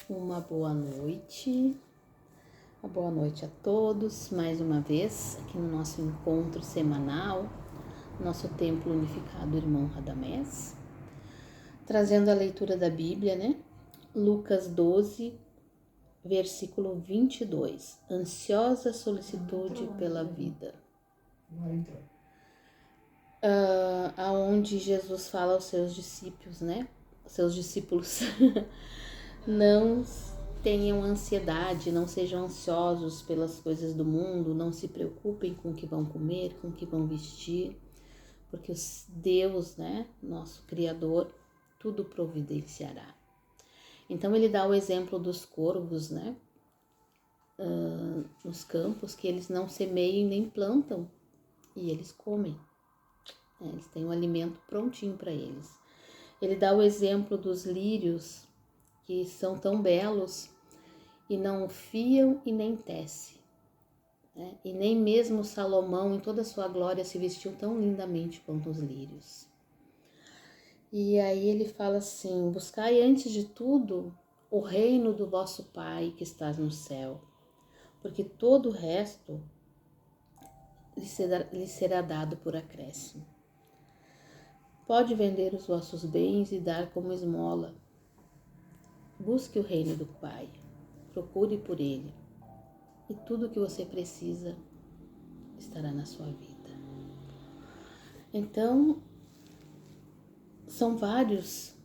Uma boa noite a todos, mais uma vez aqui no nosso encontro semanal, nosso Templo Unificado Irmão Radamés, trazendo a leitura da Bíblia, né? Lucas 12, versículo 22, ansiosa solicitude pela vida. Aonde Jesus fala aos seus discípulos, né? Seus discípulos, não tenham ansiedade, não sejam ansiosos pelas coisas do mundo, não se preocupem com o que vão comer, com o que vão vestir, porque Deus, né, nosso Criador, tudo providenciará. Então ele dá o exemplo dos corvos, né, nos campos, que eles não semeiam nem plantam e eles comem. Eles têm um alimento prontinho para eles. Ele dá o exemplo dos lírios, que são tão belos e não fiam e nem tecem, né? E nem mesmo Salomão, em toda a sua glória, se vestiu tão lindamente quanto os lírios. E aí ele fala assim: buscai antes de tudo o reino do vosso Pai que estás no céu, porque todo o resto lhe será dado por acréscimo. Pode vender os vossos bens e dar como esmola. Busque o reino do Pai, procure por ele, e tudo o que você precisa estará na sua vida. Então, são vários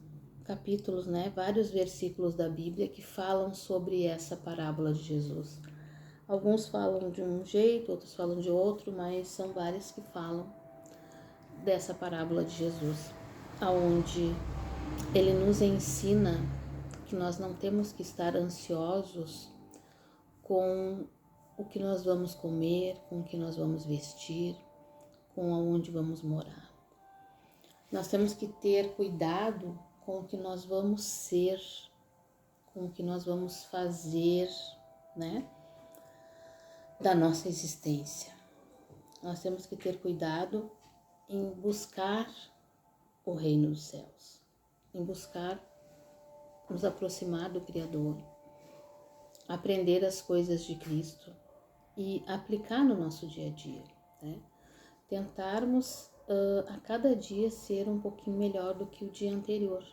capítulos, né? Vários versículos da Bíblia que falam sobre essa parábola de Jesus. Alguns falam de um jeito, outros falam de outro, mas são vários que falam dessa parábola de Jesus, aonde ele nos ensina que nós não temos que estar ansiosos com o que nós vamos comer, com o que nós vamos vestir, com aonde vamos morar. Nós temos que ter cuidado com o que nós vamos ser, com o que nós vamos fazer, né, da nossa existência. Nós temos que ter cuidado em buscar o reino dos céus, em buscar nos aproximar do Criador, aprender as coisas de Cristo e aplicar no nosso dia a dia, né? Tentarmos a cada dia ser um pouquinho melhor do que o dia anterior,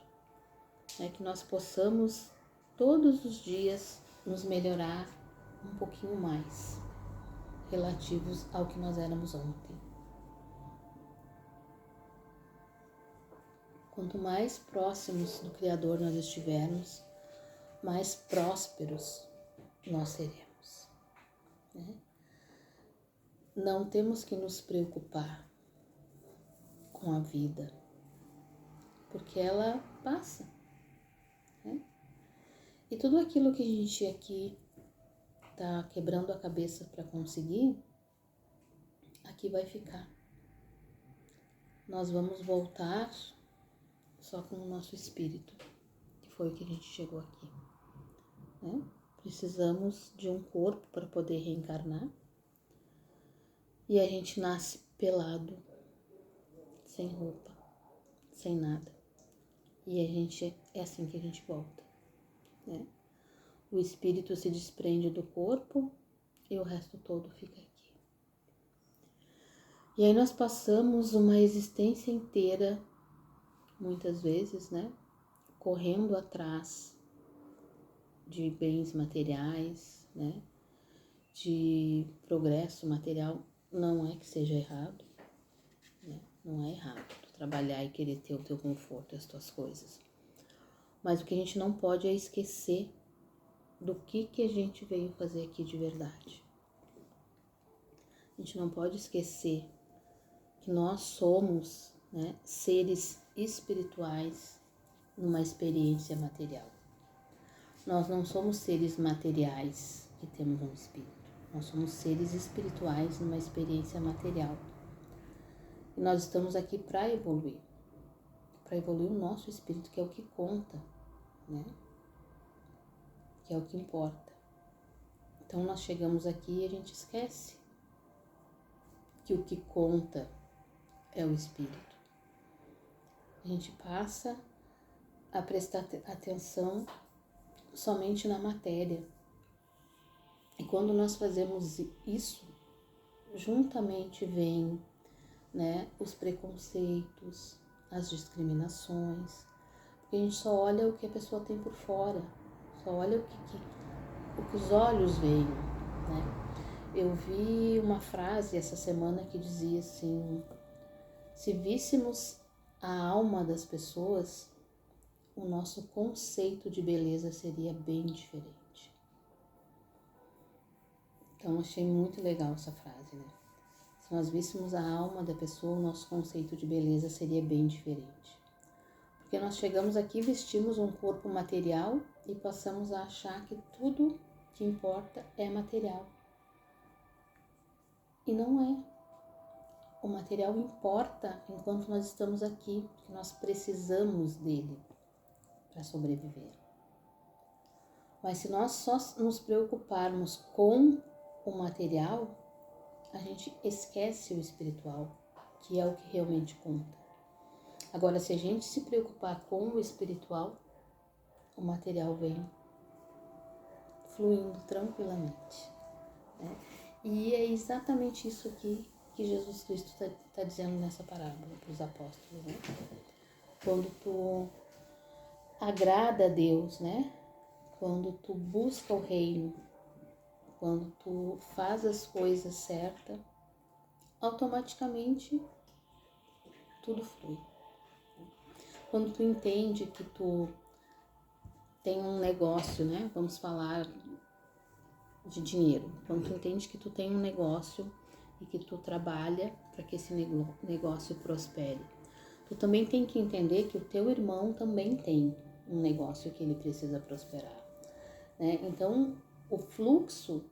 né? Que nós possamos todos os dias nos melhorar um pouquinho mais relativos ao que nós éramos ontem. Quanto mais próximos do Criador nós estivermos, mais prósperos nós seremos, né? Não temos que nos preocupar com a vida, porque ela passa, né? E tudo aquilo que a gente aqui tá quebrando a cabeça para conseguir, aqui vai ficar. Nós vamos voltar só com o nosso espírito, que foi o que a gente chegou aqui, né? Precisamos de um corpo para poder reencarnar, e a gente nasce pelado, sem roupa, sem nada. E a gente é assim que a gente volta, né? O espírito se desprende do corpo e o resto todo fica aqui. E aí nós passamos uma existência inteira, muitas vezes, né, correndo atrás de bens materiais, né, de progresso material. Não é que seja errado, né? Não é errado tu trabalhar e querer ter o teu conforto e as tuas coisas. Mas o que a gente não pode é esquecer do que a gente veio fazer aqui de verdade. A gente não pode esquecer que nós somos, né, seres espirituais numa experiência material. Nós não somos seres materiais que temos um espírito. Nós somos seres espirituais numa experiência material. E nós estamos aqui para evoluir o nosso espírito, que é o que conta, né? Que é o que importa. Então nós chegamos aqui e a gente esquece que o que conta é o espírito. A gente passa a prestar atenção somente na matéria. E quando nós fazemos isso, juntamente vem, né, os preconceitos, as discriminações, porque a gente só olha o que a pessoa tem por fora, só olha o que os olhos veem, né? Eu vi uma frase essa semana que dizia assim: se víssemos a alma das pessoas, o nosso conceito de beleza seria bem diferente. Então achei muito legal essa frase, né? Se nós víssemos a alma da pessoa, o nosso conceito de beleza seria bem diferente. Porque nós chegamos aqui, vestimos um corpo material e passamos a achar que tudo que importa é material. E não é. O material importa enquanto nós estamos aqui, porque nós precisamos dele para sobreviver. Mas se nós só nos preocuparmos com o material, a gente esquece o espiritual, que é o que realmente conta. Agora, se a gente se preocupar com o espiritual, o material vem fluindo tranquilamente, né? E é exatamente isso aqui que Jesus Cristo está dizendo nessa parábola para os apóstolos, né? Quando tu agrada a Deus, né? Quando tu busca o reino, quando tu faz as coisas certas, automaticamente tudo flui. Quando tu entende que tu tem um negócio, né? Vamos falar de dinheiro. Quando tu entende que tu tem um negócio e que tu trabalha para que esse negócio prospere, tu também tem que entender que o teu irmão também tem um negócio que ele precisa prosperar, né? Então, o fluxo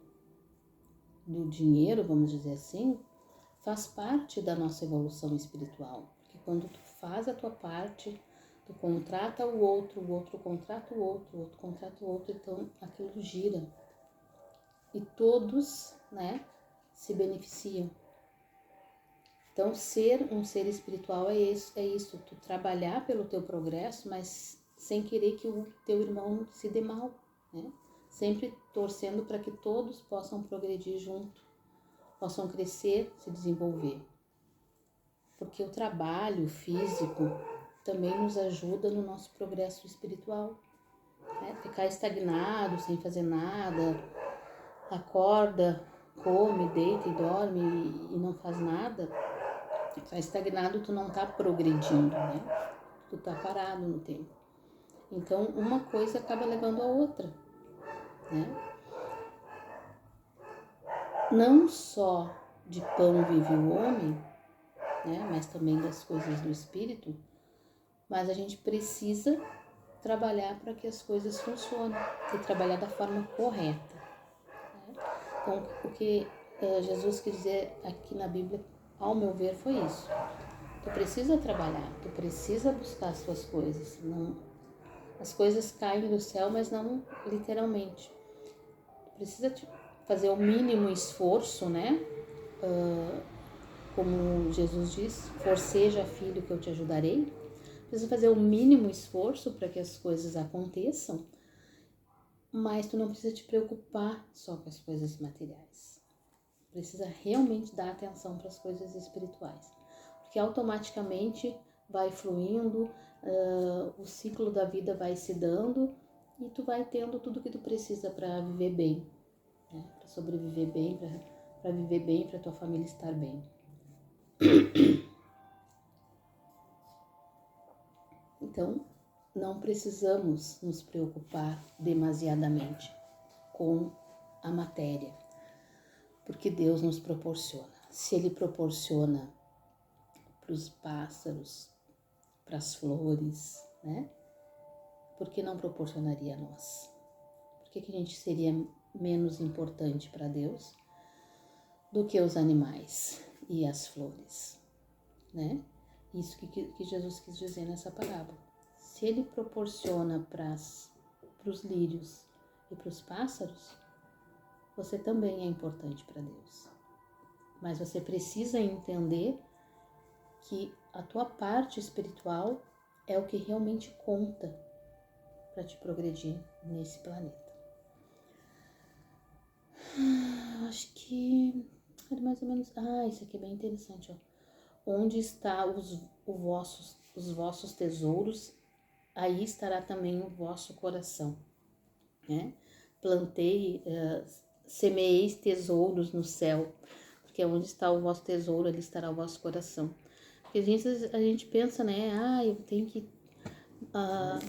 do dinheiro, vamos dizer assim, faz parte da nossa evolução espiritual. Porque quando tu faz a tua parte, tu contrata o outro contrata o outro contrata o outro, então aquilo gira. E todos, né, se beneficiam. Então, ser um ser espiritual é isso, tu trabalhar pelo teu progresso, mas sem querer que o teu irmão se dê mal, né? Sempre torcendo para que todos possam progredir junto, possam crescer, se desenvolver. Porque o trabalho físico também nos ajuda no nosso progresso espiritual, né? Ficar estagnado, sem fazer nada, acorda, come, deita e dorme e não faz nada, tá estagnado, tu não tá progredindo, né? Tu tá parado no tempo. Então, uma coisa acaba levando a outra, né? Não só de pão vive o homem, né? Mas também das coisas do espírito, mas a gente precisa trabalhar para que as coisas funcionem e trabalhar da forma correta, né? Então, o que Jesus quis dizer aqui na Bíblia, ao meu ver, foi isso. Tu precisa trabalhar, tu precisa buscar as tuas coisas. Não, as coisas caem do céu, mas não literalmente. Tu precisa fazer o mínimo esforço, né? Como Jesus diz, forceja, filho, que eu te ajudarei. Precisa fazer o mínimo esforço para que as coisas aconteçam, mas tu não precisa te preocupar só com as coisas materiais. Precisa realmente dar atenção para as coisas espirituais, porque automaticamente vai fluindo, o ciclo da vida vai se dando e tu vai tendo tudo que tu precisa para viver bem, né? Para sobreviver bem, para viver bem, para tua família estar bem. Então, não precisamos nos preocupar demasiadamente com a matéria, porque Deus nos proporciona. Se Ele proporciona para os pássaros, para as flores, né? Por que não proporcionaria a nós? Por que a gente seria menos importante para Deus do que os animais e as flores, né? Isso que Jesus quis dizer nessa parábola. Se Ele proporciona para os lírios e para os pássaros, você também é importante para Deus. Mas você precisa entender que a tua parte espiritual é o que realmente conta para te progredir nesse planeta. Acho que era mais ou menos... isso aqui é bem interessante, ó. Onde está os vossos tesouros, aí estará também o vosso coração, né? Plantei, semeeis tesouros no céu, porque onde está o vosso tesouro, ali estará o vosso coração. Porque a gente pensa, né? Eu tenho que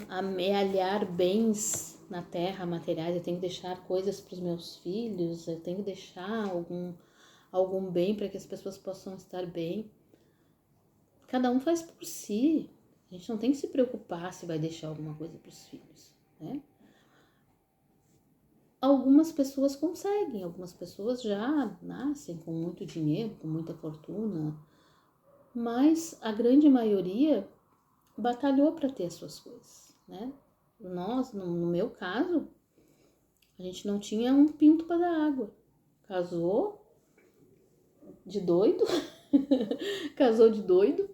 amealhar bens na terra, materiais, eu tenho que deixar coisas para os meus filhos, eu tenho que deixar algum bem para que as pessoas possam estar bem. Cada um faz por si. A gente não tem que se preocupar se vai deixar alguma coisa para os filhos, né? Algumas pessoas conseguem, algumas pessoas já nascem com muito dinheiro, com muita fortuna, mas a grande maioria batalhou para ter as suas coisas, né? Nós, no meu caso, a gente não tinha um pinto para dar água. Casou de doido, casou de doido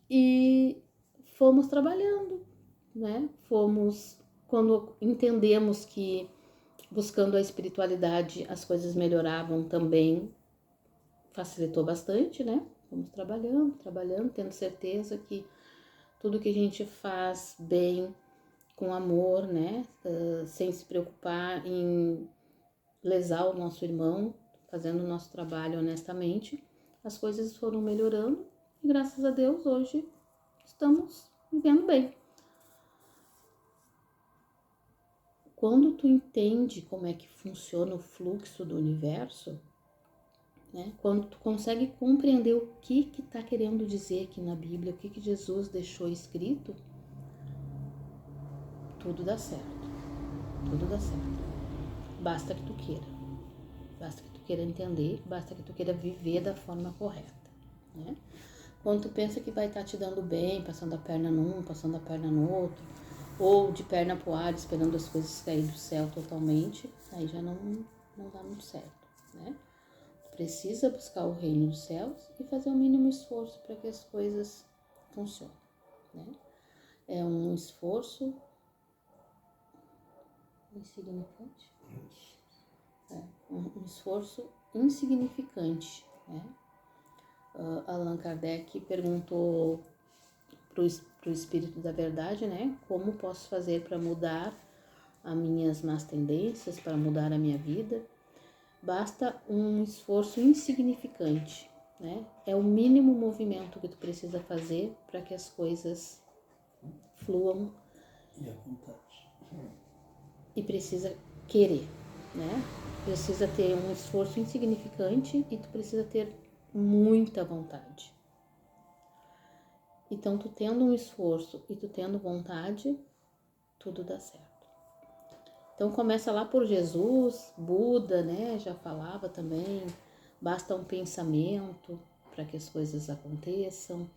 e fomos trabalhando, né? Quando entendemos que buscando a espiritualidade as coisas melhoravam também, facilitou bastante, né? Fomos trabalhando, tendo certeza que tudo que a gente faz bem, com amor, né? Sem se preocupar em lesar o nosso irmão, fazendo o nosso trabalho honestamente, as coisas foram melhorando e graças a Deus hoje estamos vivendo bem. Quando tu entende como é que funciona o fluxo do universo, né? Quando tu consegue compreender o que está querendo dizer aqui na Bíblia, o que Jesus deixou escrito, tudo dá certo. Tudo dá certo. Basta que tu queira. Basta que tu queira entender, basta que tu queira viver da forma correta, né? Quando tu pensa que vai estar te dando bem, passando a perna num, passando a perna no outro, ou de perna pro ar, esperando as coisas caírem do céu totalmente, aí já não dá muito certo, né? Tu precisa buscar o reino dos céus e fazer o mínimo esforço para que as coisas funcionem, né? É um esforço insignificante. Um esforço insignificante, né? Allan Kardec perguntou pro Espírito da Verdade, né? Como posso fazer para mudar as minhas más tendências, para mudar a minha vida? Basta um esforço insignificante, né? É o mínimo movimento que tu precisa fazer para que as coisas fluam. E a vontade. E precisa querer, né? Precisa ter um esforço insignificante e tu precisa ter muita vontade. Então, tu tendo um esforço e tu tendo vontade, tudo dá certo. Então, começa lá por Jesus, Buda, né? Já falava também, basta um pensamento para que as coisas aconteçam.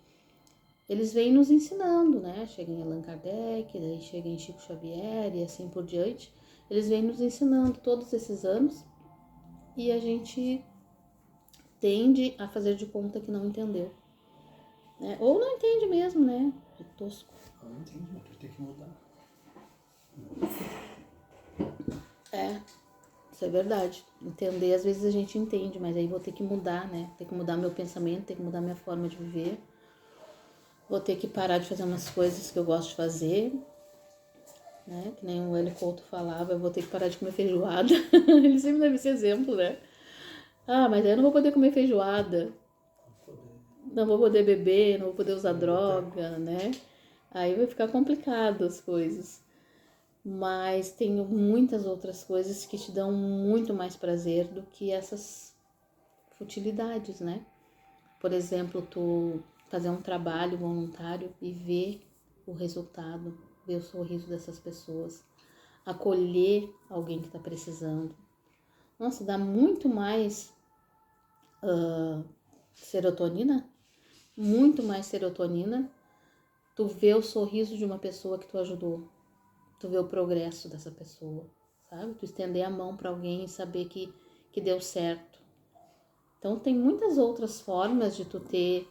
Eles vêm nos ensinando, né? Chega em Allan Kardec, daí chega em Chico Xavier e assim por diante. Eles vêm nos ensinando todos esses anos e a gente tende a fazer de conta que não entendeu, né? Ou não entende mesmo, né? É tosco. Eu não entendi, mas tu tem que mudar. Isso é verdade. Entender, às vezes a gente entende, mas aí vou ter que mudar, né? Ter que mudar meu pensamento, ter que mudar minha forma de viver. Vou ter que parar de fazer umas coisas que eu gosto de fazer, né? Que nem o Hélio Couto falava, eu vou ter que parar de comer feijoada. Ele sempre dava esse exemplo, né? Mas aí eu não vou poder comer feijoada, não vou poder beber, não vou poder usar droga, né? Aí vai ficar complicado as coisas. Mas tem muitas outras coisas que te dão muito mais prazer do que essas futilidades, né? Por exemplo, tu fazer um trabalho voluntário e ver o resultado, ver o sorriso dessas pessoas, acolher alguém que está precisando. Nossa, dá muito mais serotonina, muito mais serotonina, tu vê o sorriso de uma pessoa que tu ajudou, tu vê o progresso dessa pessoa, sabe? Tu estender a mão para alguém e saber que deu certo. Então tem muitas outras formas de tu ter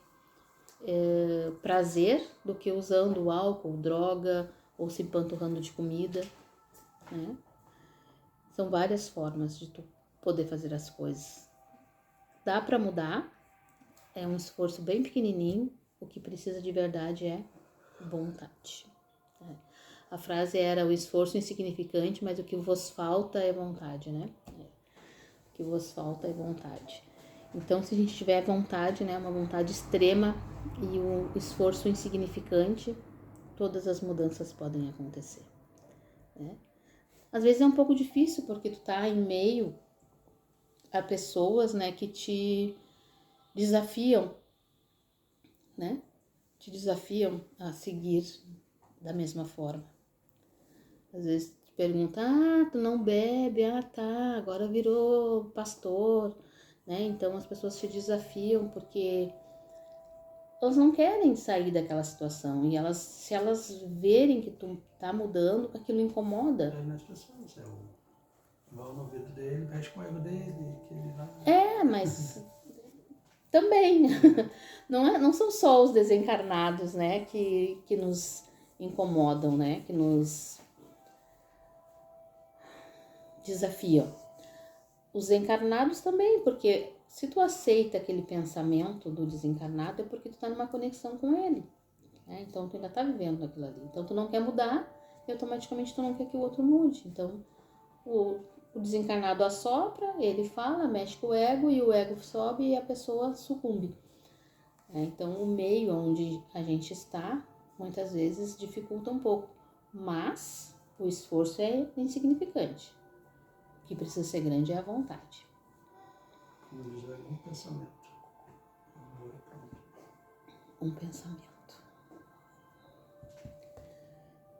prazer do que usando álcool, droga ou se empanturrando de comida, né? São várias formas de tu poder fazer as coisas. Dá para mudar, é um esforço bem pequenininho, o que precisa de verdade é vontade. A frase era: o esforço insignificante, mas o que vos falta é vontade, né? O que vos falta é vontade. Então, se a gente tiver vontade, né, uma vontade extrema e o esforço insignificante, todas as mudanças podem acontecer, né? Às vezes é um pouco difícil porque tu tá em meio a pessoas, né, que te desafiam, né? Te desafiam a seguir da mesma forma. Às vezes te pergunta: ah, tu não bebe, ah tá, agora virou pastor, né? Então as pessoas te desafiam porque elas não querem sair daquela situação e elas, se elas verem que tu tá mudando, aquilo incomoda. É nas pessoas, vão no ouvido dele, mexe com o ego dele, que ele vai... Mas também não são só os desencarnados, né, que nos incomodam, né, que nos desafiam. Os encarnados também, porque se tu aceita aquele pensamento do desencarnado é porque tu tá numa conexão com ele, né? Então tu ainda tá vivendo aquilo ali. Então tu não quer mudar e automaticamente tu não quer que o outro mude. Então o desencarnado assopra, ele fala, mexe com o ego e o ego sobe e a pessoa sucumbe. Então o meio onde a gente está muitas vezes dificulta um pouco, mas o esforço é insignificante. O que precisa ser grande é a vontade. Como diz, um pensamento. Um pensamento.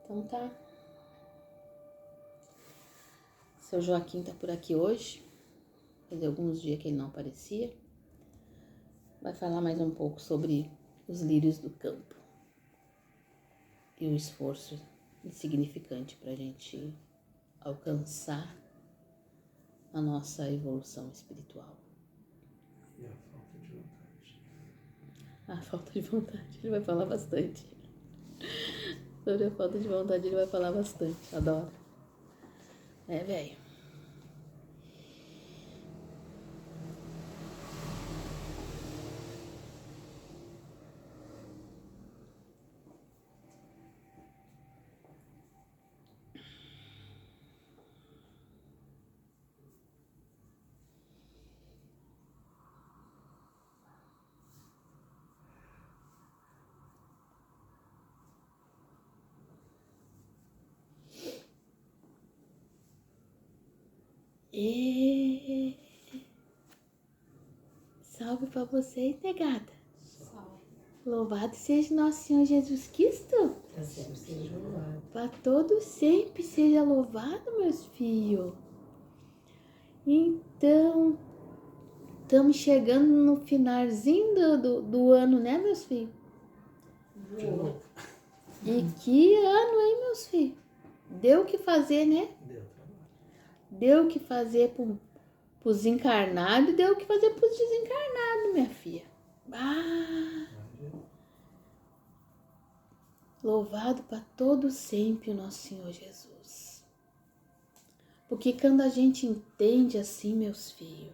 Então tá. Seu Joaquim tá por aqui hoje. Fazia alguns dias que ele não aparecia. Vai falar mais um pouco sobre os lírios do campo e o esforço insignificante para a gente alcançar a nossa evolução espiritual. E a falta de vontade. A falta de vontade, ele vai falar bastante. Sobre a falta de vontade, ele vai falar bastante. Adoro. É, velho. E... Salve pra vocês, negada. Salve. Louvado seja nosso Senhor Jesus Cristo. Pra sempre seja louvado. Para todos sempre seja louvado, meus filhos. Então, estamos chegando no finalzinho do ano, né, meus filhos? De novo. E que ano, hein, meus filhos? Deu o que fazer, né? Deu trabalho. Deu o que fazer pros encarnados e deu o que fazer pros desencarnados, minha filha. Ah, louvado para todo sempre o nosso Senhor Jesus. Porque quando a gente entende assim, meus filhos,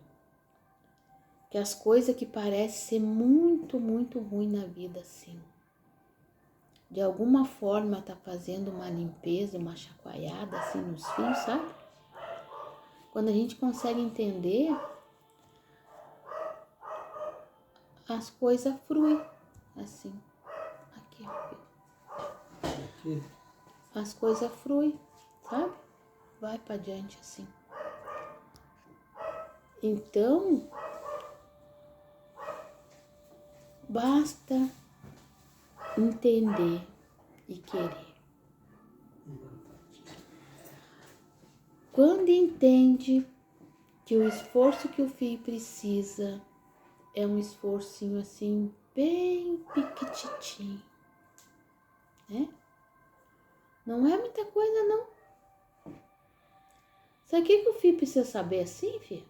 que as coisas que parecem ser muito, muito ruim na vida, assim, de alguma forma tá fazendo uma limpeza, uma chacoalhada assim nos fios, sabe? Quando a gente consegue entender, as coisas fluem assim. Aqui, Aqui. as coisas fluem, sabe? Vai pra diante assim. Então, basta entender e querer. Quando entende que o esforço que o filho precisa é um esforcinho assim, bem piquititinho, né? Não é muita coisa, não. Sabe o que o filho precisa saber assim, filho?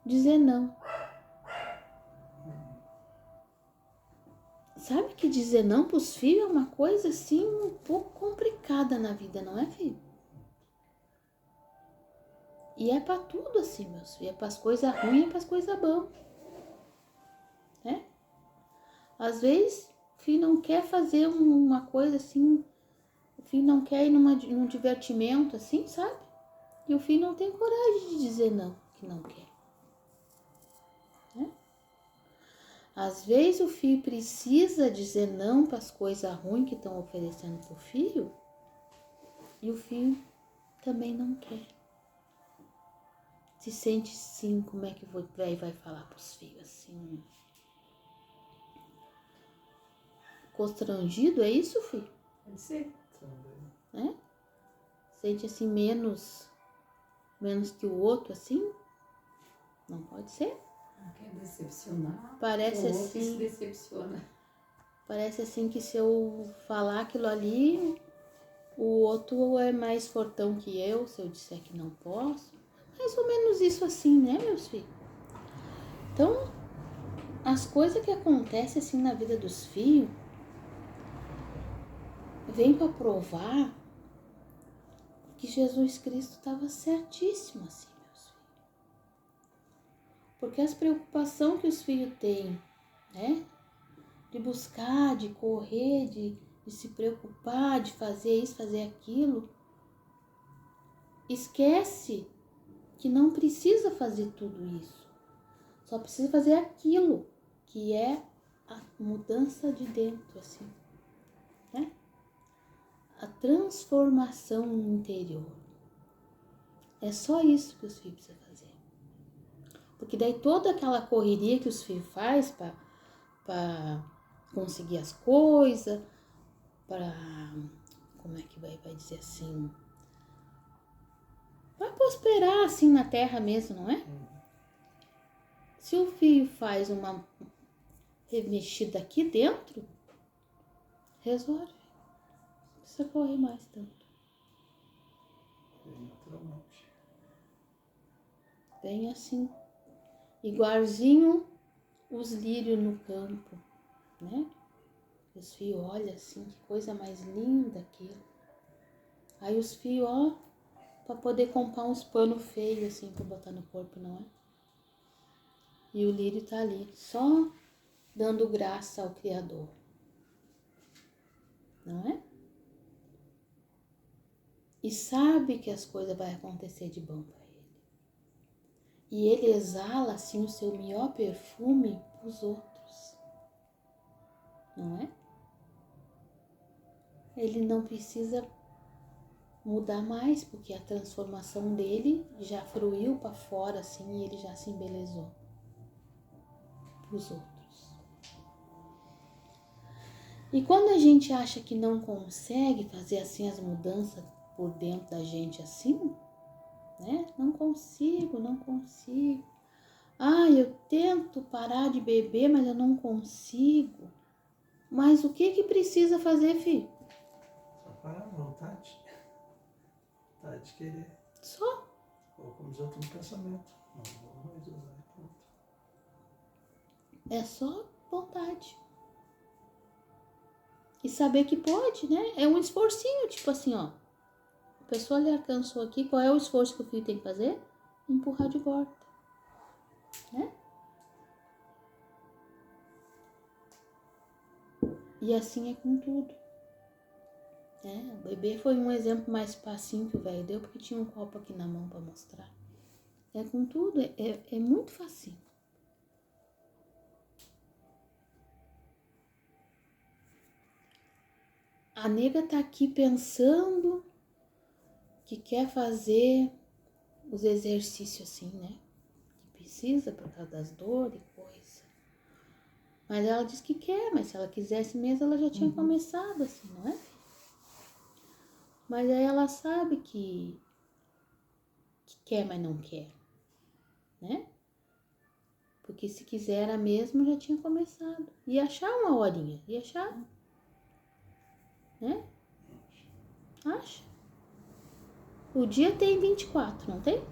Dizer não. Sabe que dizer não pros filhos é uma coisa assim um pouco complicada na vida, não é, filho? E é pra tudo assim, meus filhos. É pras coisas ruins e pras coisas boas. Né? Às vezes, o filho não quer fazer uma coisa assim, o filho não quer ir num divertimento assim, sabe? E o filho não tem coragem de dizer não, que não quer. Né? Às vezes o filho precisa dizer não para as coisas ruins que estão oferecendo pro filho e o filho também não quer. Se sente sim, como é que o velho vai falar pros filhos assim? Constrangido, é isso, filho? Pode ser. Também. Né? Sente assim menos que o outro assim? Não pode ser? Não quer decepcionar. Parece o outro assim. se decepciona. Parece assim que se eu falar aquilo ali, o outro é mais fortão que eu, se eu disser que não posso. Mais ou menos isso assim, né, meus filhos? Então, as coisas que acontecem assim na vida dos filhos vem para provar que Jesus Cristo estava certíssimo assim, meus filhos. Porque as preocupações que os filhos têm, né? De buscar, de correr, de se preocupar, de fazer isso, fazer aquilo, esquece que não precisa fazer tudo isso. Só precisa fazer aquilo, que é a mudança de dentro, assim, né? A transformação interior. É só isso que os filhos precisam fazer. Porque daí toda aquela correria que os filhos fazem para conseguir as coisas, para, como é que vai dizer assim, para prosperar assim na terra mesmo, não é? Se o filho faz uma remexida aqui dentro, resolve. Não precisa correr mais tanto. Naturalmente. Bem assim, igualzinho os lírios no campo, né? Os filhos olham assim, que coisa mais linda aquilo. Aí os filhos, ó, para poder comprar uns panos feios assim para botar no corpo, não é? E o lírio tá ali, só dando graça ao Criador. Não é? E sabe que as coisas vão acontecer de bom para ele. E ele exala assim o seu melhor perfume para os outros. Não é? Ele não precisa mudar mais, porque a transformação dele já fluiu para fora assim e ele já se embelezou para os outros. E quando a gente acha que não consegue fazer assim as mudanças por dentro da gente assim, né? Não consigo. Ah, eu tento parar de beber, mas eu não consigo. Mas o que precisa fazer, filho? Só para a vontade. Vontade de querer. Só. Ou como diz outro no pensamento. Não vou mais usar e pronto. É só vontade. E saber que pode, né? É um esforcinho, tipo assim, ó. A pessoa lhe alcançou aqui, qual é o esforço que o filho tem que fazer? Empurrar de volta, né? E assim é com tudo. Né? O bebê foi um exemplo mais facinho que o velho deu, porque tinha um copo aqui na mão para mostrar. É com tudo, é muito facinho. A nega tá aqui pensando que quer fazer os exercícios assim, né? Que precisa por causa das dores e coisa. Mas ela diz que quer, mas se ela quisesse mesmo, ela já tinha começado assim, não é? Mas aí ela sabe que quer, mas não quer, né? Porque se quisera mesmo, já tinha começado. Ia achar uma horinha, ia achar, né? Acha? O dia tem 24, não tem?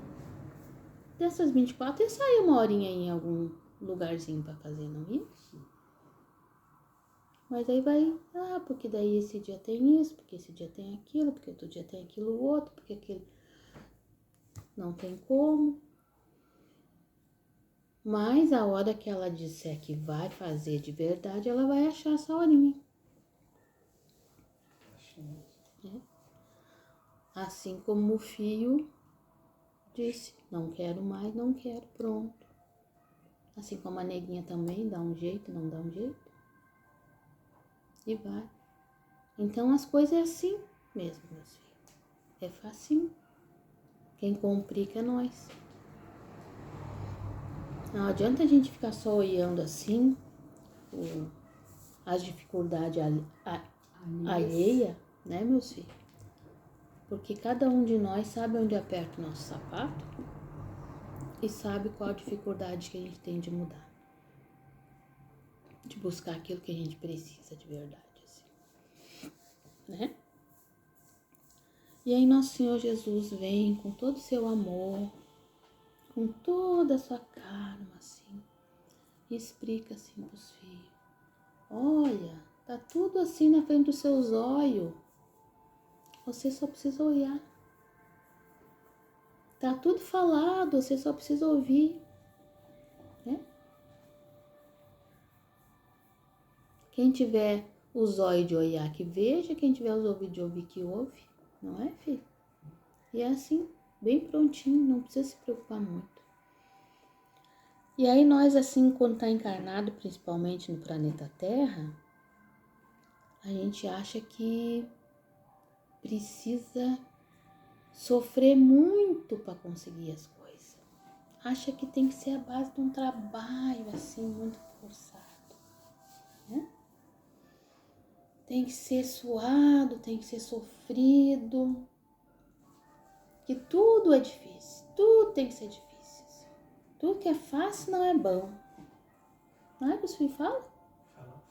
Dessas 24, ia sair uma horinha em algum lugarzinho pra fazer, não ia? Mas aí vai, porque daí esse dia tem isso, porque esse dia tem aquilo, porque outro dia tem aquilo outro, porque aquele não tem como. Mas a hora que ela disser que vai fazer de verdade, ela vai achar essa horinha. Assim como o filho disse, não quero mais, não quero, pronto. Assim como a neguinha também dá um jeito, não dá um jeito. E vai. Então as coisas é assim mesmo, meus filhos. É facinho. Quem complica é nós. Não adianta a gente ficar só olhando assim as dificuldades alheia, né, meus filhos? Porque cada um de nós sabe onde aperta o nosso sapato e sabe qual a dificuldade que a gente tem de mudar. De buscar aquilo que a gente precisa de verdade, assim, né? E aí nosso Senhor Jesus vem com todo o seu amor, com toda a sua calma, assim, e explica assim pros filhos. Olha, tá tudo assim na frente dos seus olhos. Você só precisa olhar. Tá tudo falado, você só precisa ouvir, né? Quem tiver os olhos de olhar que veja, quem tiver os ouvidos de ouvir que ouve, não é, filho? E é assim, bem prontinho, não precisa se preocupar muito. E aí nós, assim, quando tá encarnado, principalmente no planeta Terra, a gente acha que precisa sofrer muito para conseguir as coisas. Acha que tem que ser a base de um trabalho, assim, muito forçado, né? Tem que ser suado, tem que ser sofrido, que tudo é difícil, tudo tem que ser difícil. Assim. Tudo que é fácil não é bom. Não é que os filhos falam? Fala.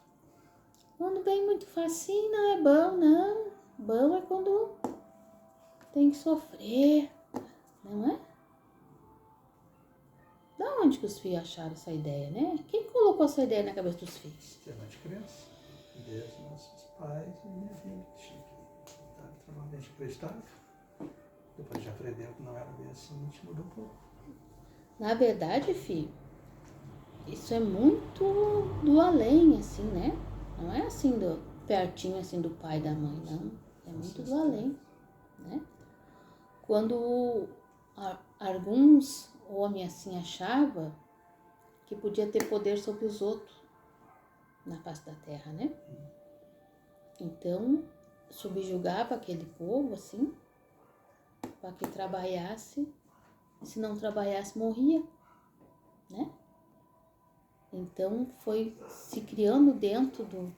Quando vem muito facinho não é bom, não. Bom é quando tem que sofrer, não é? Da onde que os filhos acharam essa ideia, né? Quem colocou essa ideia na cabeça dos filhos? Sistema de crença. Desde nossos pais e minha vida. Que estava extremamente acreditável. Depois já aprendeu que não era bem assim, a gente mudou um pouco. Na verdade, filho, isso é muito do além, assim, né? Não é assim do pertinho assim do pai e da mãe, não. É muito do além, né? Quando alguns homens assim achavam que podia ter poder sobre os outros na face da terra, né? Então, subjugava aquele povo assim, para que trabalhasse, e se não trabalhasse morria, né? Então foi se criando dentro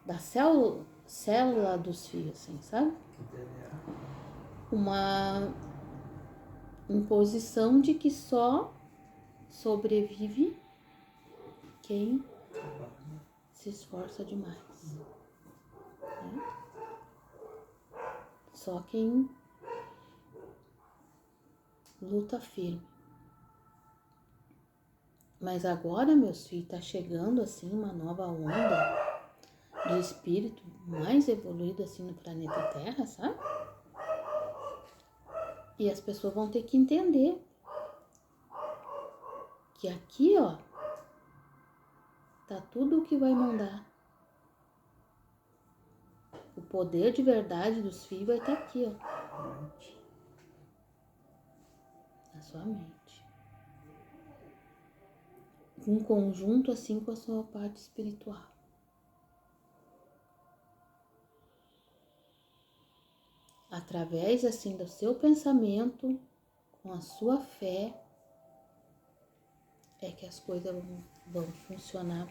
da célula dos filhos, assim, sabe? Uma imposição de que só sobrevive quem se esforça demais. Né? Só quem luta firme. Mas agora, meus filhos, tá chegando assim uma nova onda de espírito mais evoluído assim no planeta Terra, sabe? E as pessoas vão ter que entender que aqui, ó, tá tudo o que vai mandar. O poder de verdade dos filhos vai estar aqui, ó. Na sua mente. Em conjunto assim com a sua parte espiritual. Através assim do seu pensamento, com a sua fé, é que as coisas vão funcionar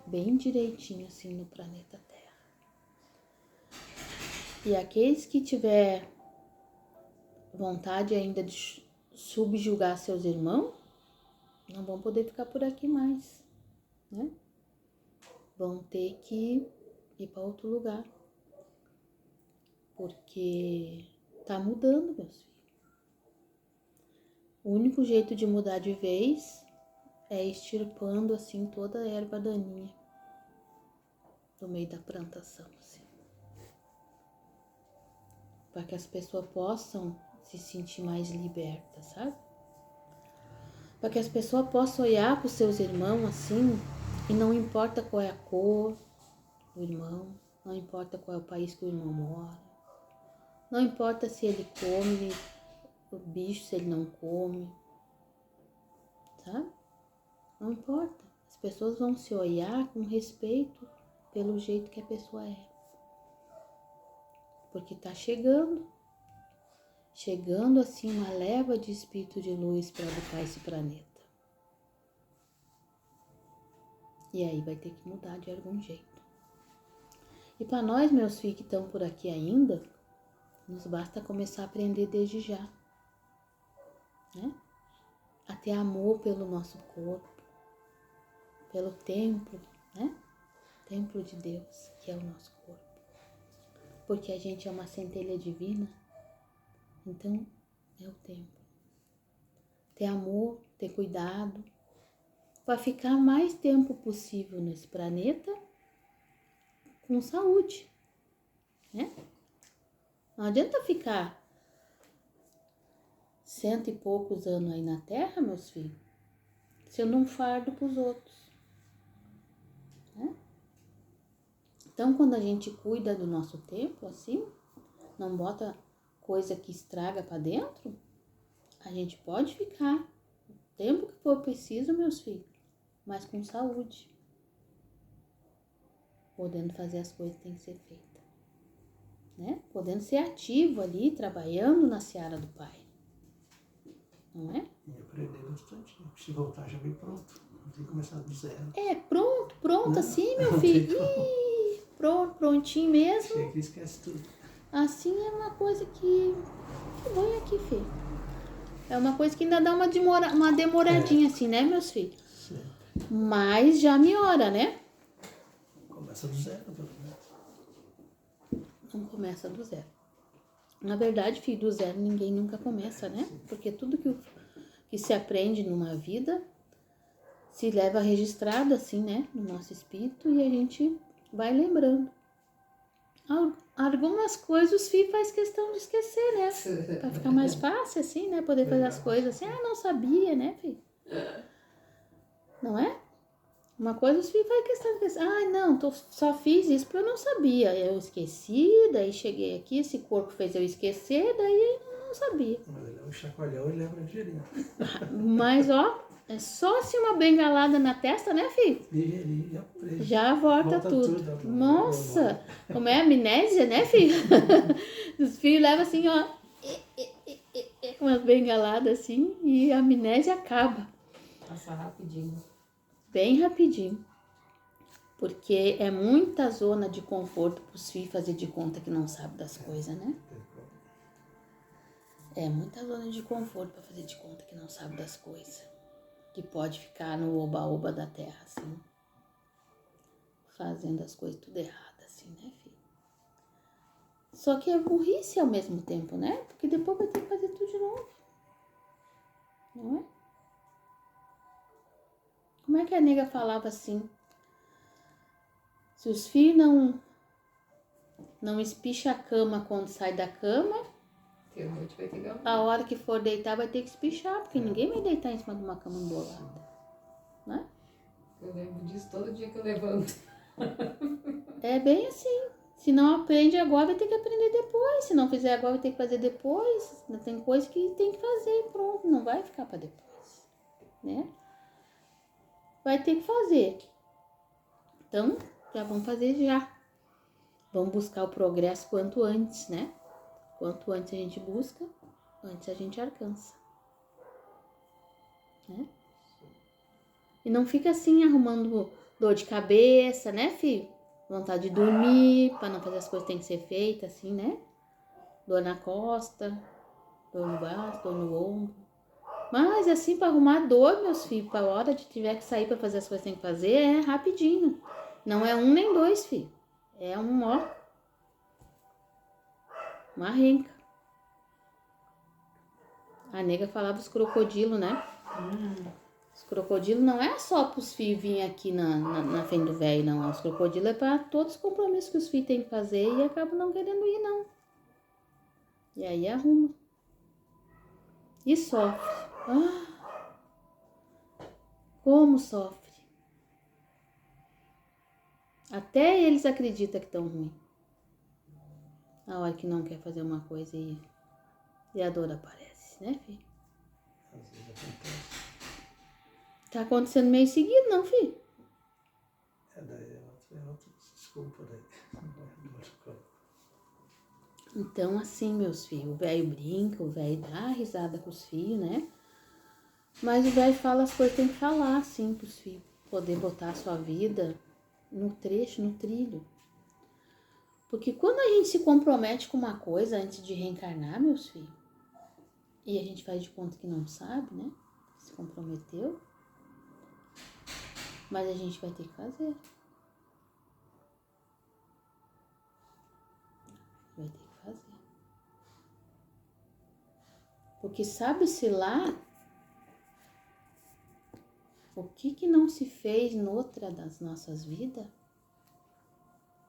bem direitinho assim no planeta Terra. E aqueles que tiver vontade ainda de subjugar seus irmãos, não vão poder ficar por aqui mais, né? Vão ter que ir para outro lugar. Porque tá mudando, meus filhos. O único jeito de mudar de vez é extirpando assim toda a erva daninha. no meio da plantação, assim. Para que as pessoas possam se sentir mais libertas, sabe? Para que as pessoas possam olhar para os seus irmãos assim, e não importa qual é a cor do irmão, não importa qual é o país que o irmão mora, não importa se ele come o bicho, se ele não come, sabe? Não importa. As pessoas vão se olhar com respeito pelo jeito que a pessoa é. Porque está chegando assim uma leva de espírito de luz para habitar esse planeta. E aí vai ter que mudar de algum jeito. E para nós, meus filhos que estão por aqui ainda, nos basta começar a aprender desde já, né? A ter amor pelo nosso corpo, pelo templo, né? Templo de Deus, que é o nosso corpo. Porque a gente é uma centelha divina, então é o templo. Ter amor, ter cuidado, para ficar mais tempo possível nesse planeta com saúde, né? Não adianta ficar 100 e poucos anos aí na Terra, meus filhos, sendo um fardo para os outros, né? Então, quando a gente cuida do nosso templo, assim, não bota coisa que estraga para dentro, a gente pode ficar o tempo que for preciso, meus filhos, mas com saúde, podendo fazer as coisas que tem que ser feitas, né? Podendo ser ativo ali, trabalhando na seara do Pai, não é? E aprender bastante. Se voltar já vem pronto. Não tem que começar do zero. Pronto, Não, assim, meu não filho. tem como. Ih, prontinho mesmo. Chega que esquece tudo. Assim é uma coisa que põe aqui, filho. É uma coisa que ainda dá uma demoradinha assim, né, meus filhos? Sempre. Mas já melhora, né? Começa do zero, pelo menos. Não começa do zero. Na verdade, filho, do zero ninguém nunca começa, né? Porque tudo que se aprende numa vida se leva registrado assim, né? No nosso espírito e a gente vai lembrando. Algumas coisas os filhos faz questão de esquecer, né? Pra ficar mais fácil, assim, né? Poder fazer as coisas assim. Ah, não sabia, né, filho? Não é? Uma coisa os filhos faz questão de esquecer. Ah, não, só fiz isso porque eu não sabia. Eu esqueci, daí cheguei aqui, esse corpo fez eu esquecer, daí eu não sabia. Mas ele é um chacoalhão e lembra ligeirinho. Mas, ó, é só assim uma bengalada na testa, né, filho? Ligeirinho, já aprende. Já volta tudo. tudo. Nossa, como é amnésia, né, filho? Os filhos levam assim, ó, com umas bengaladas assim, e a amnésia acaba. Passa rapidinho. Bem rapidinho. Porque é muita zona de conforto para os filhos fazer de conta que não sabe das coisas, né? É muita zona de conforto para fazer de conta que não sabe das coisas. Que pode ficar no oba-oba da terra, assim. Fazendo as coisas tudo errado, assim, né, filho? Só que é burrice ao mesmo tempo, né? Porque depois vai ter que fazer tudo de novo. Não é? Como é que a nega falava assim? Se os filhos não espicha a cama quando sai da cama, De noite vai ter que a hora que for deitar vai ter que espichar, porque ninguém vai deitar em cima de uma cama embolada, né? Eu lembro disso todo dia que eu levanto. É bem assim. Se não aprende agora, vai ter que aprender depois. Se não fizer agora, vai ter que fazer depois. Tem coisa que tem que fazer, pronto. Não vai ficar para depois, né? Vai ter que fazer. Então, já vamos fazer já. Vamos buscar o progresso quanto antes, né? Quanto antes a gente busca, antes a gente alcança, né? E não fica assim arrumando dor de cabeça, né, filho? Vontade de dormir, para não fazer as coisas que tem que ser feitas, assim, né? Dor na costa, dor no braço, dor no ombro. Mas assim, para arrumar dor, meus filhos, para a hora de tiver que sair para fazer as coisas que tem que fazer, é rapidinho. Não é um nem dois, filho. É uma renca. A nega falava dos crocodilos, né? Os crocodilos não é só para os filhos virem aqui na frente do velho, não. Os crocodilos é para todos os compromissos que os filhos têm que fazer e acabam não querendo ir, não. E aí arruma. E sofre. Ah, como sofre. Até eles acreditam que estão ruins. A hora que não quer fazer uma coisa e a dor aparece, né, filho? Às vezes acontece. Tá acontecendo meio seguido, não, filho? Daí é outra desculpa daí. Então, assim, meus filhos, o velho brinca, o velho dá risada com os filhos, né? Mas o velho fala as coisas que tem que falar, assim, pros filhos. Poder botar a sua vida no trecho, no trilho. Porque quando a gente se compromete com uma coisa antes de reencarnar, meus filhos, e a gente faz de conta que não sabe, né? Se comprometeu. Mas a gente vai ter que fazer. Vai ter que fazer. Porque sabe-se lá o que não se fez noutra das nossas vidas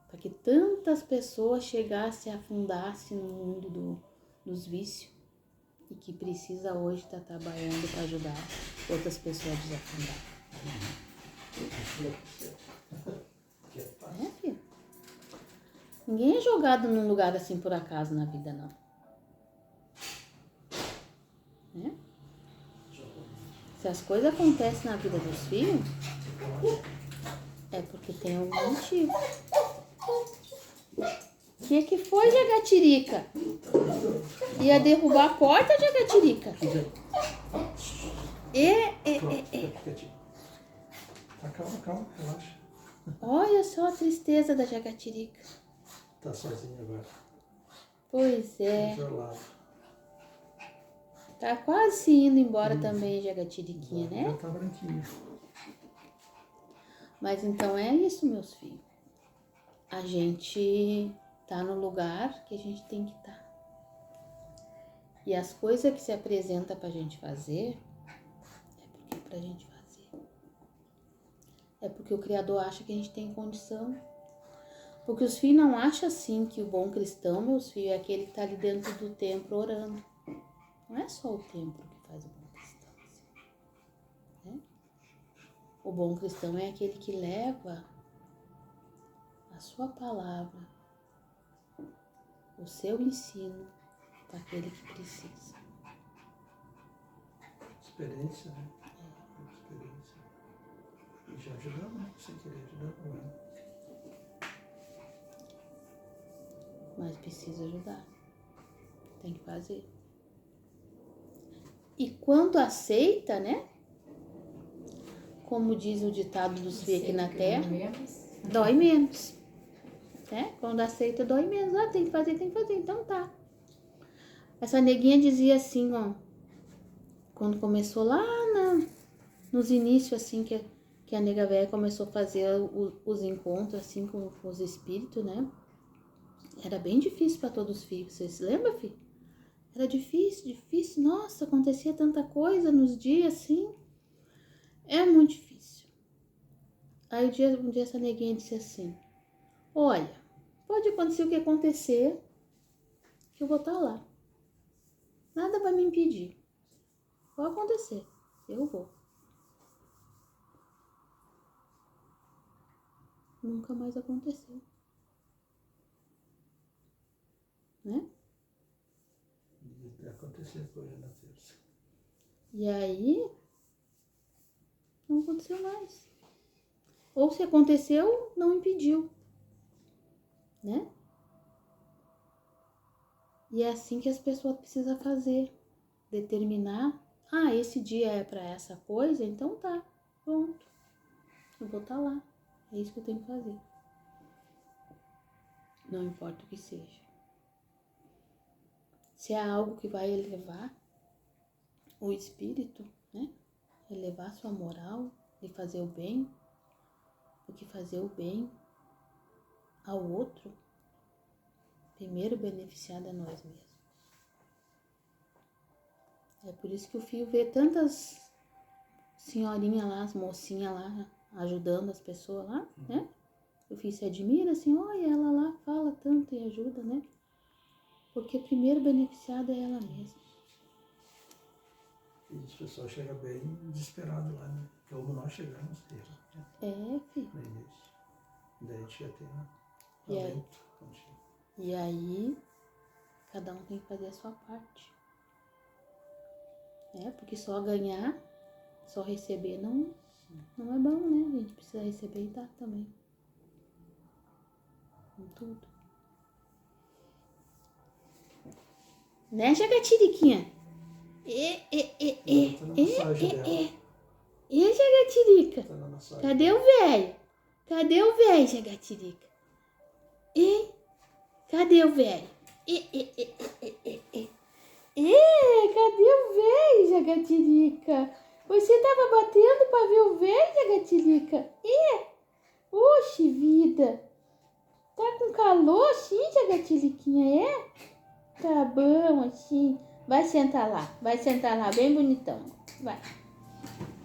para que tantas pessoas chegassem a afundar-se no mundo dos vícios e que precisa hoje estar trabalhando para ajudar outras pessoas a desafundar. É, filho? Ninguém é jogado num lugar assim por acaso na vida, não. Né? Se as coisas acontecem na vida dos filhos, é porque tem algum motivo. O que foi, Jagatirica? Ia derrubar a porta, Jagatirica? Calma, relaxa. Olha só a tristeza da Jagatirica. Tá sozinha agora. Pois é. Isolado. Tá quase se indo embora também, Jagatiriquinha, né? Já tá branquinho. Mas então é isso, meus filhos. A gente tá no lugar que a gente tem que estar. E as coisas que se apresentam pra gente fazer, é porque é pra gente fazer. É porque o Criador acha que a gente tem condição. Porque os filhos não acham assim que o bom cristão, meus filhos, é aquele que tá ali dentro do templo orando. Não é só o templo que faz o bom cristão. Assim, né? O bom cristão é aquele que leva a sua palavra, o seu ensino para aquele que precisa. Experiência, né? Experiência. E já ajudamos, né? Sem querer, ajudamos, né? Mas precisa ajudar. Tem que fazer. E quando aceita, né? Como diz o ditado dos filhos aqui na terra, dói menos. Né? Quando aceita, dói menos. Ah, tem que fazer, então tá. Essa neguinha dizia assim, ó. Quando começou lá nos inícios, assim, que a nega velha começou a fazer os encontros, assim, com os espíritos, né? Era bem difícil para todos os filhos. Você se lembra, filho? Era difícil. Nossa, acontecia tanta coisa nos dias, assim. É muito difícil. Aí um dia essa neguinha disse assim, olha, pode acontecer o que acontecer, que eu vou estar lá. Nada vai me impedir. Vai acontecer, eu vou. Nunca mais aconteceu. Né? E aconteceu coisa na terça. E aí, não aconteceu mais. Ou se aconteceu, não impediu. Né? E é assim que as pessoas precisam fazer. Determinar, esse dia é para essa coisa, então tá, pronto. Eu vou estar lá. É isso que eu tenho que fazer. Não importa o que seja. Se é algo que vai elevar o espírito, né? Elevar sua moral de fazer o bem, porque fazer o bem ao outro, primeiro beneficiado é nós mesmos. É por isso que o filho vê tantas senhorinhas lá, as mocinhas lá, ajudando as pessoas lá, né? O filho se admira assim, olha, ela lá fala tanto e ajuda, né? Porque primeiro beneficiada é ela mesma. E as pessoas chegam bem desesperadas lá, né? Como nós chegamos, né? Filho. No início. Daí tinha até E aí? alento. E aí, cada um tem que fazer a sua parte. Porque só ganhar, só receber não é bom, né? A gente precisa receber e dar também. Em tudo. Né, Jagatiriquinha? E Jagatirica? Tá na massagem. Cadê o velho? Cadê o velho, Jagatirica? Cadê o velho? Cadê o velho, Jagatirica? Você tava batendo pra ver o velho, Jagatirica? Oxe, vida. Tá com calor assim, Jagatiriquinha, é? Tá bom, assim. Vai sentar lá, bem bonitão. Vai.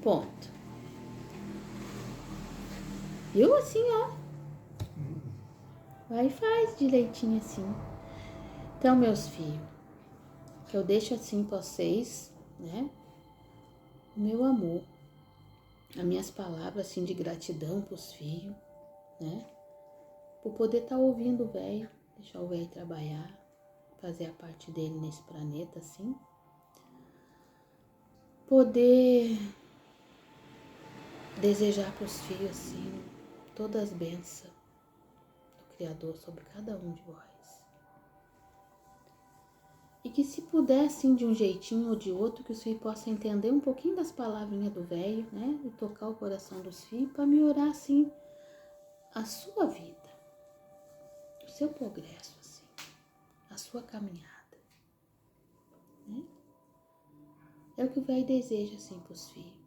Ponto. Viu assim, ó? Vai e faz direitinho assim. Então, meus filhos, eu deixo assim pra vocês, né? O meu amor. As minhas palavras assim de gratidão pros filhos, né? Por poder estar ouvindo o velho, deixar o velho trabalhar, fazer a parte dele nesse planeta assim. Poder desejar pros filhos assim todas as bênçãos do Criador sobre cada um de vós. E que se puder, assim, de um jeitinho ou de outro, que os filhos possam entender um pouquinho das palavrinhas do velho, né? E tocar o coração dos filhos para melhorar, assim, a sua vida, o seu progresso, assim, a sua caminhada, né? É o que o velho deseja, assim, para os filhos.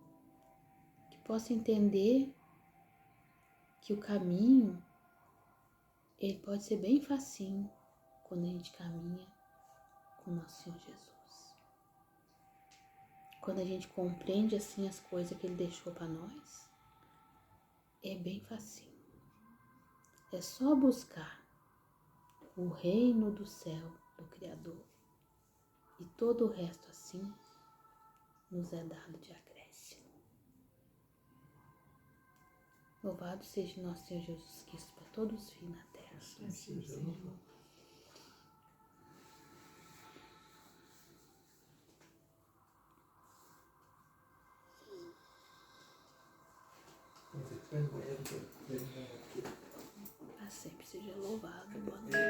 Que possam entender que o caminho, ele pode ser bem facinho quando a gente caminha com o nosso Senhor Jesus. Quando a gente compreende assim as coisas que Ele deixou para nós, é bem facinho. É só buscar o reino do céu do Criador e todo o resto assim nos é dado de acréscimo. Louvado seja nosso Senhor Jesus Cristo para todos os filhos na terra. Assim seja louvado. Para sempre seja louvado. Boa noite.